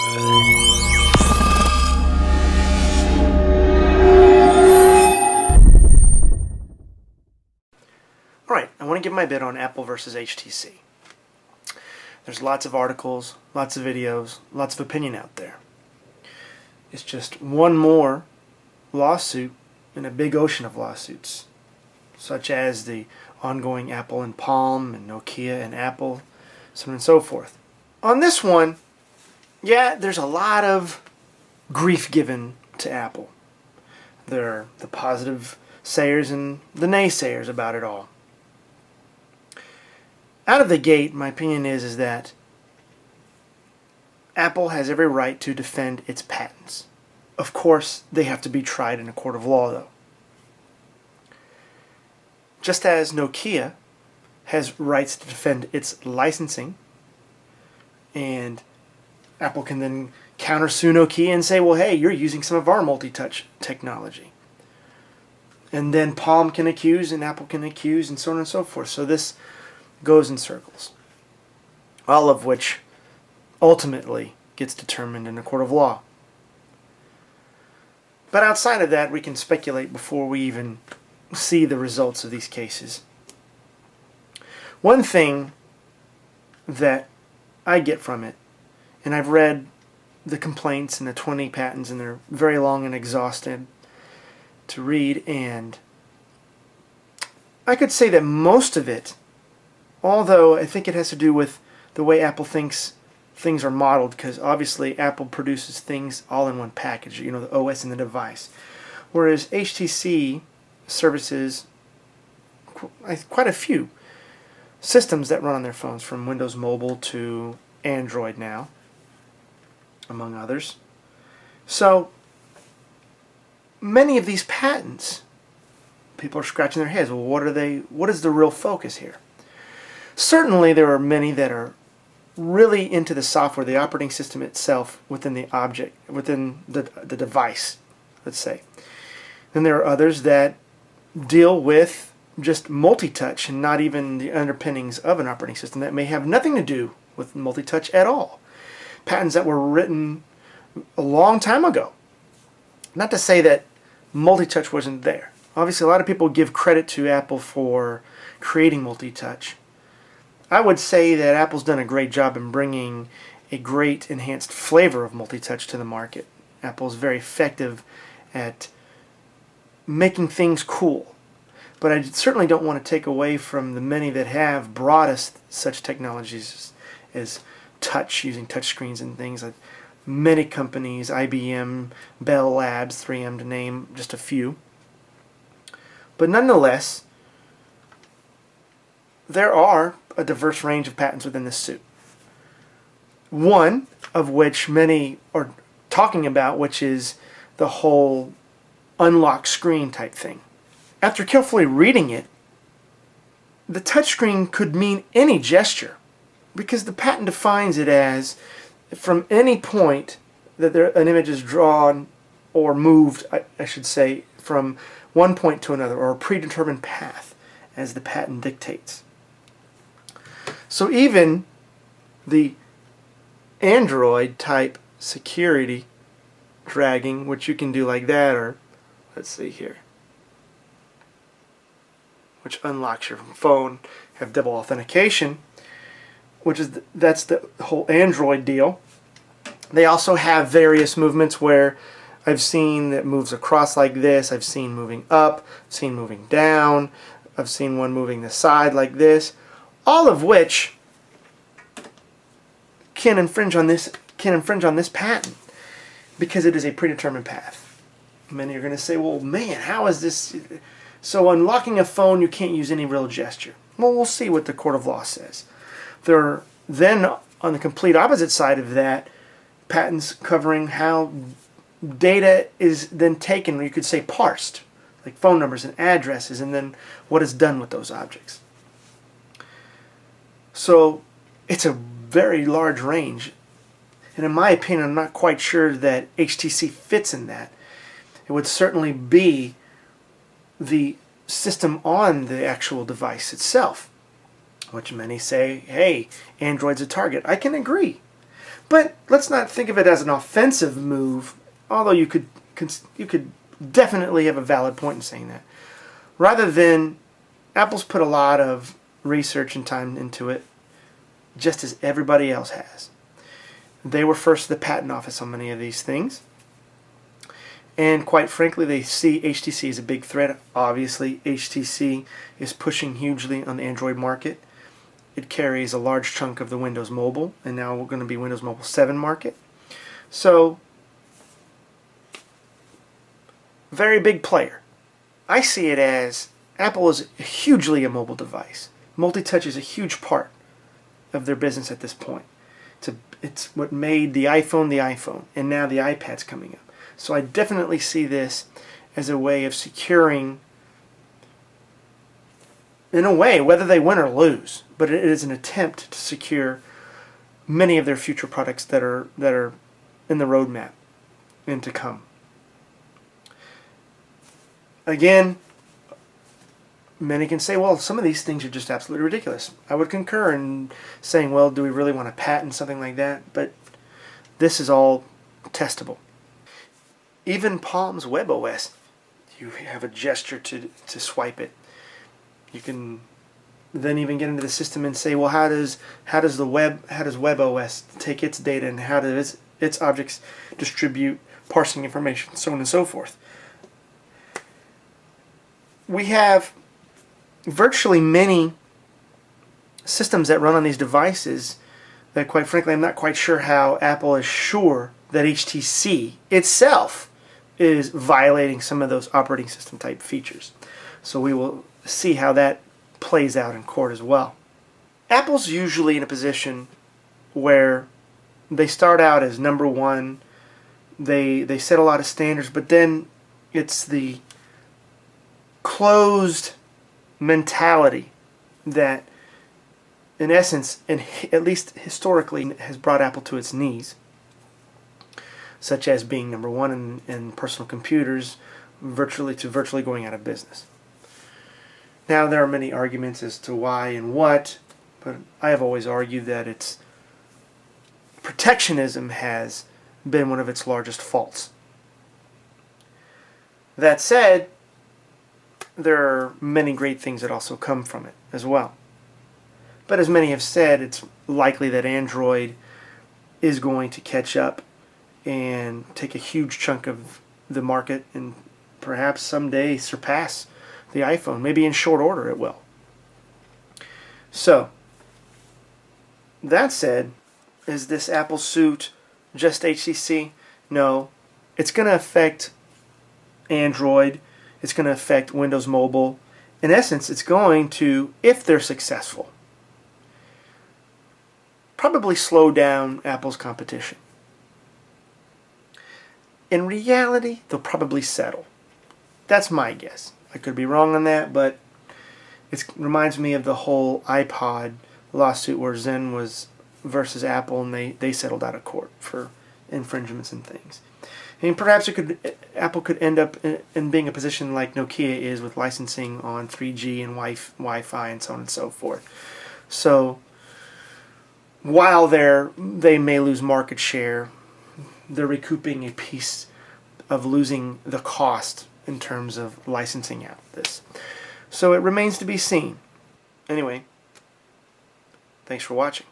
Alright, I want to give my bit on Apple versus HTC. There's lots of articles, lots of videos, lots of opinion out there. It's just one more lawsuit in a big ocean of lawsuits, such as the ongoing Apple and Palm and Nokia and Apple, so on and so forth. On this one, yeah, there's a lot of grief given to Apple. There are the positive sayers and the naysayers about it all. Out of the gate, my opinion is that Apple has every right to defend its patents. Of course, they have to be tried in a court of law, though. Just as Nokia has rights to defend its licensing, and Apple can then countersue Nokia and say, well, hey, you're using some of our multi-touch technology. And then Palm can accuse and Apple can accuse and so on and so forth. So this goes in circles, all of which ultimately gets determined in a court of law. But outside of that, we can speculate before we even see the results of these cases. One thing that I get from it, and I've read the complaints and the 20 patents, and they're very long and exhausted to read, and I could say that most of it, although I think it has to do with the way Apple thinks things are modeled, because obviously Apple produces things all in one package, you know, the OS and the device. Whereas HTC services quite a few systems that run on their phones, from Windows Mobile to Android now, among others. So many of these patents, people are scratching their heads. Well, what is the real focus here? Certainly there are many that are really into the software, the operating system itself within the object, within the device, let's say. Then there are others that deal with just multi-touch and not even the underpinnings of an operating system that may have nothing to do with multi-touch at all. Patents that were written a long time ago. Not to say that multi-touch wasn't there. Obviously a lot of people give credit to Apple for creating multi-touch. I would say that Apple's done a great job in bringing a great enhanced flavor of multi-touch to the market. Apple's very effective at making things cool. But I certainly don't want to take away from the many that have brought us such technologies as touch, using touch screens and things. Like many companies, IBM, Bell Labs, 3M to name just a few. But nonetheless, there are a diverse range of patents within this suit. One of which many are talking about, which is the whole unlock screen type thing. After carefully reading it, the touchscreen could mean any gesture, because the patent defines it as from any point that an image is drawn or moved, I should say, from one point to another, or a predetermined path, as the patent dictates. So even the Android type security dragging, which you can do like that, or let's see here, which unlocks your phone, have double authentication, which is that's the whole Android deal. They also have various movements where I've seen that moves across like this, I've seen moving up, I've seen moving down, I've seen one moving the side like this, all of which can infringe on this patent because it is a predetermined path. Many are going to say, well, man, how is this? So unlocking a phone, you can't use any real gesture. Well, we'll see what the court of law says. There are then, on the complete opposite side of that, patents covering how data is then taken, or you could say parsed, like phone numbers and addresses, and then what is done with those objects. So it's a very large range. And in my opinion, I'm not quite sure that HTC fits in that. It would certainly be the system on the actual device itself, which many say, hey, Android's a target. I can agree. But let's not think of it as an offensive move, although you could definitely have a valid point in saying that. Rather than, Apple's put a lot of research and time into it, just as everybody else has. They were first to the patent office on many of these things. And quite frankly, they see HTC as a big threat. Obviously, HTC is pushing hugely on the Android market. It carries a large chunk of the Windows Mobile, and now we're going to be Windows Mobile 7 market. So, very big player. I see it as Apple is hugely a mobile device. Multi-touch is a huge part of their business at this point. It's what made the iPhone, and now the iPad's coming up. So I definitely see this as a way of securing, in a way, whether they win or lose, but it is an attempt to secure many of their future products that are in the roadmap and to come. Again, many can say, well, some of these things are just absolutely ridiculous. I would concur in saying, well, do we really want to patent something like that? But this is all testable. Even Palm's WebOS, you have a gesture to swipe it. You can then even get into the system and say, well, how does WebOS take its data, and how does its objects distribute parsing information, so on and so forth. We have virtually many systems that run on these devices that, quite frankly, I'm not quite sure how Apple is sure that HTC itself is violating some of those operating system type features. So we will see how that plays out in court as well. Apple's usually in a position where they start out as number one, they set a lot of standards, but then it's the closed mentality that, in essence, and at least historically, has brought Apple to its knees, such as being number one in personal computers, virtually going out of business. Now, there are many arguments as to why and what, but I have always argued that its protectionism has been one of its largest faults. That said, there are many great things that also come from it as well. But as many have said, it's likely that Android is going to catch up and take a huge chunk of the market and perhaps someday surpass the iPhone. Maybe in short order it will. So, that said, is this Apple suit just HTC? No. It's going to affect Android. It's going to affect Windows Mobile. In essence, it's going to, if they're successful, probably slow down Apple's competition. In reality, they'll probably settle. That's my guess. I could be wrong on that, but it reminds me of the whole iPod lawsuit where Zen was versus Apple, and they settled out of court for infringements and things. I mean, perhaps Apple could end up in being a position like Nokia is with licensing on 3G and Wi-Fi and so on and so forth. So while they may lose market share, they're recouping a piece of losing the cost in terms of licensing out this. So it remains to be seen. Anyway, thanks for watching.